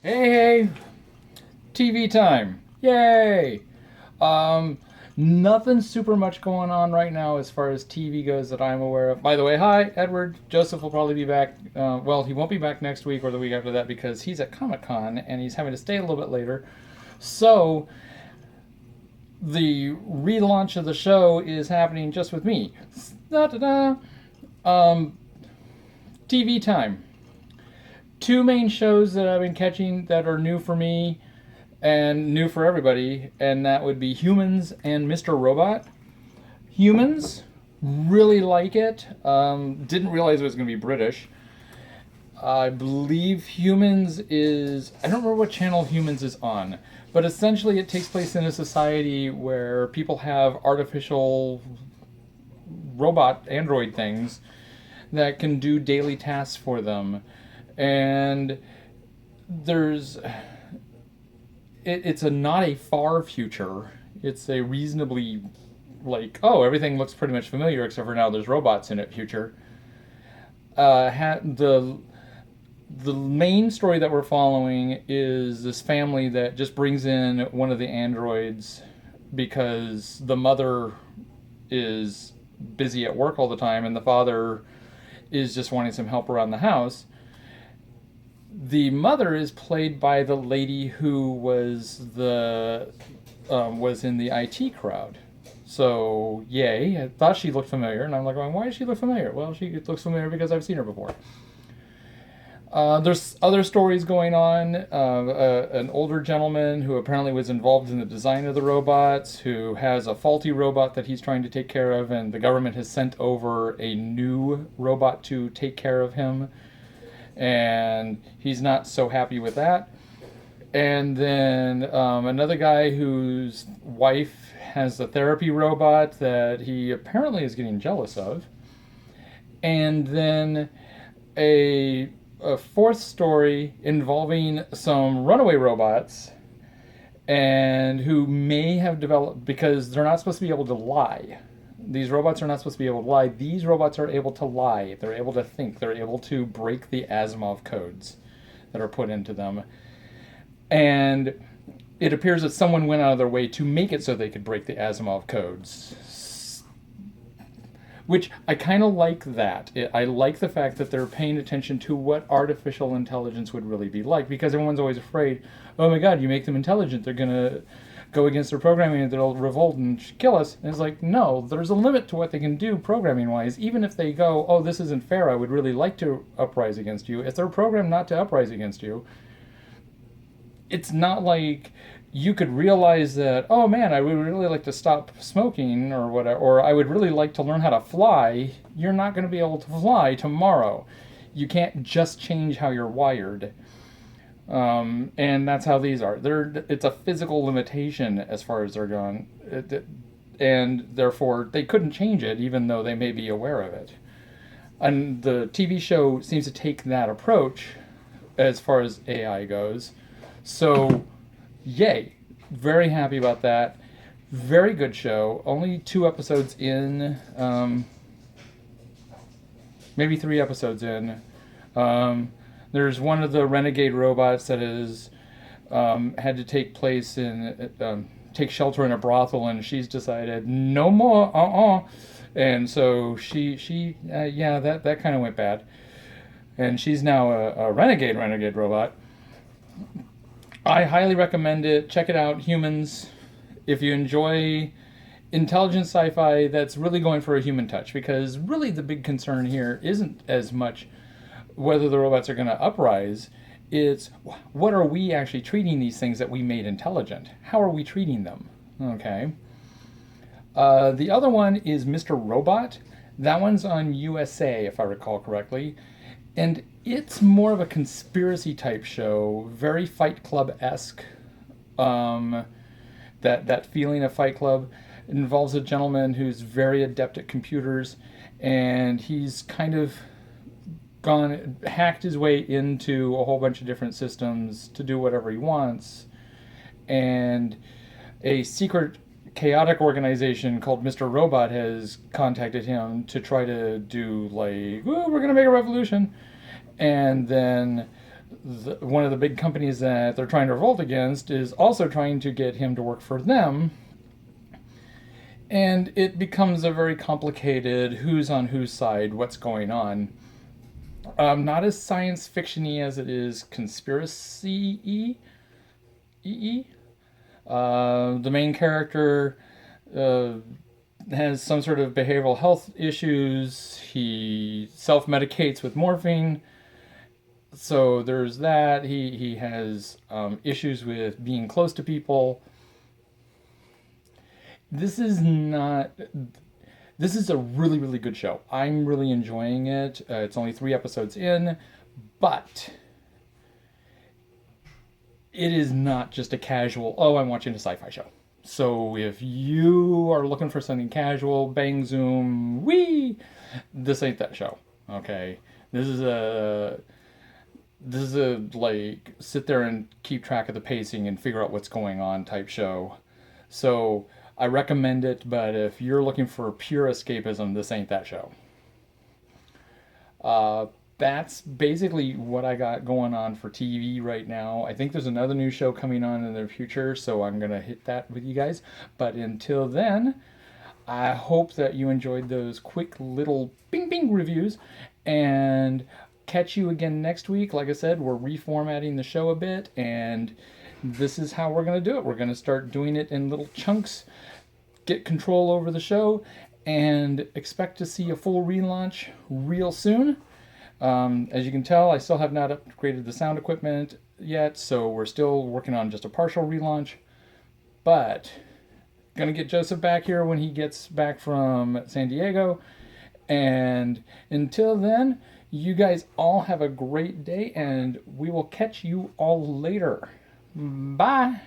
Hey, TV time. Yay! Um, Nothing super much going on right now as far as TV goes that I'm aware of. By the way, hi, Edward. Joseph will probably be back. Well, he won't be back next week or the week after that because he's at Comic Con and he's having to stay a little bit later. So, the relaunch of the show is happening just with me. Da-da-da. Um, TV time. Two main shows that I've been catching that are new for me and new for everybody, and that would be Humans and Mr. Robot. Humans, really like it. Didn't realize it was going to be British. I believe Humans is. I don't remember what channel Humans is on, but essentially it takes place in a society where people have artificial robot android things that can do daily tasks for them. And there's it's a not a far future. It's a reasonably like, oh, everything looks pretty much familiar except for now there's robots in it future. The main story that we're following is this family that just brings in one of the androids because the mother is busy at work all the time and the father is just wanting some help around the house. The mother is played by the lady who was in the IT crowd. So yay! I thought she looked familiar, and I'm like, why does she look familiar? Well, she looks familiar because I've seen her before. There's other stories going on. An older gentleman who apparently was involved in the design of the robots, who has a faulty robot that he's trying to take care of, and the government has sent over a new robot to take care of him, and he's not so happy with that. And then another guy whose wife has a therapy robot that he apparently is getting jealous of. And then a fourth story involving some runaway robots and who may have developed because they're not supposed to be able to lie. These robots are not supposed to be able to lie. These robots are able to lie. They're able to think. They're able to break the Asimov codes that are put into them. And it appears that someone went out of their way to make it so they could break the Asimov codes. Which I kind of like that. I like the fact that they're paying attention to what artificial intelligence would really be like, because everyone's always afraid, oh my god, you make them intelligent, they're going to go against their programming and they'll revolt and kill us. And it's like, no, there's a limit to what they can do programming wise. Even if they go, oh, this isn't fair, I would really like to uprise against you. If they're programmed not to uprise against you, it's not like you could realize that, oh man, I would really like to stop smoking or whatever, or I would really like to learn how to fly. You're not going to be able to fly tomorrow. You can't just change how you're wired. And that's how these are. It's a physical limitation as far as they're going, and therefore they couldn't change it, even though they may be aware of it. And the TV show seems to take that approach as far as AI goes. So, yay! Very happy about that. Very good show. Only 2 episodes in, maybe 3 episodes in. There's one of the renegade robots that is had to take shelter in a brothel, and she's decided no more, and so that kind of went bad, and she's now a renegade robot. I highly recommend it. Check it out, Humans. If you enjoy intelligent sci-fi that's really going for a human touch, because really the big concern here isn't as much whether the robots are going to uprise, it's what are we actually treating these things that we made intelligent? How are we treating them? Okay. The other one is Mr. Robot. That one's on USA, if I recall correctly. And it's more of a conspiracy type show, very Fight Club-esque. That feeling of Fight Club. It involves a gentleman who's very adept at computers, and he's kind of hacked his way into a whole bunch of different systems to do whatever he wants. And a secret chaotic organization called Mr. Robot has contacted him to try to do like, oh, we're going to make a revolution. And then one of the big companies that they're trying to revolt against is also trying to get him to work for them. And it becomes a very complicated who's on whose side, what's going on. Not as science fiction-y as it is conspiracy-y. The main character uh, has some sort of behavioral health issues. He self-medicates with morphine. So there's that. He has issues with being close to people. This is not. This is a really, really good show. I'm really enjoying it. It's only 3 episodes in, but it is not just a casual, oh, I'm watching a sci-fi show. So if you are looking for something casual, bang, zoom, wee, this ain't that show. Okay, this is a like sit there and keep track of the pacing and figure out what's going on type show. So I recommend it, but if you're looking for pure escapism, this ain't that show. Uh, that's basically what I got going on for TV right now. I think there's another new show coming on in the future, so I'm gonna hit that with you guys. But until then, I hope that you enjoyed those quick little bing bing reviews, and catch you again next week. Like I said, we're reformatting the show a bit, and this is how we're going to do it. We're going to start doing it in little chunks, get control over the show, and expect to see a full relaunch real soon. As you can tell, I still have not upgraded the sound equipment yet, so we're still working on just a partial relaunch. But gonna get Joseph back here when he gets back from San Diego. And until then, you guys all have a great day, and we will catch you all later. Bye.